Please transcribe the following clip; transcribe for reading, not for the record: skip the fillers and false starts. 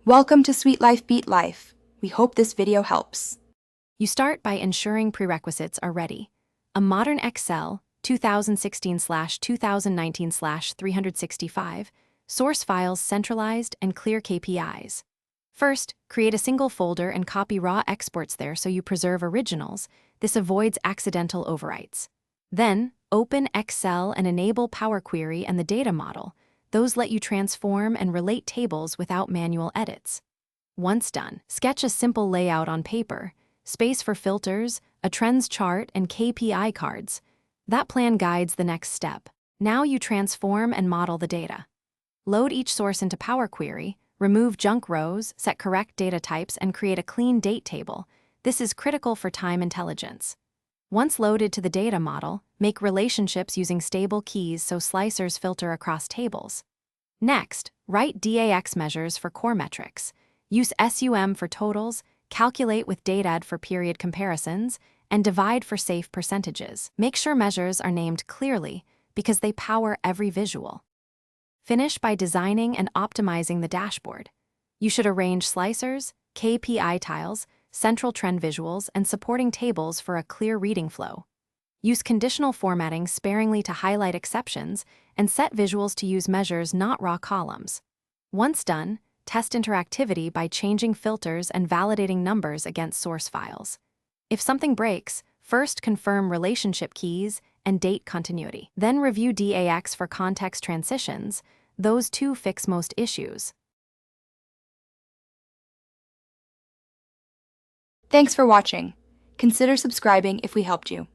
Welcome to Sweet Life Beat Life. We hope this video helps. You start by ensuring prerequisites are ready. A modern Excel 2016/2019/365, source files centralized and clear KPIs. First, create a single folder and copy raw exports there so you preserve originals. This avoids accidental overwrites. Then, open Excel and enable Power Query and the data model. Those let you transform and relate tables without manual edits. Once done, sketch a simple layout on paper, space for filters, a trends chart, and KPI cards. That plan guides the next step. Now you transform and model the data. Load each source into Power Query, remove junk rows, set correct data types, and create a clean date table. This is critical for time intelligence. Once loaded to the data model, make relationships using stable keys so slicers filter across tables. Next, write DAX measures for core metrics. Use SUM for totals, calculate with DATAD for period comparisons, and divide for safe percentages. Make sure measures are named clearly because they power every visual. Finish by designing and optimizing the dashboard. You should arrange slicers, KPI tiles, central trend visuals, and supporting tables for a clear reading flow. Use conditional formatting sparingly to highlight exceptions and set visuals to use measures, not raw columns. Once done, test interactivity by changing filters and validating numbers against source files. If something breaks, first confirm relationship keys and date continuity. Then review DAX for context transitions. Those two fix most issues. Thanks for watching. Consider subscribing if we helped you.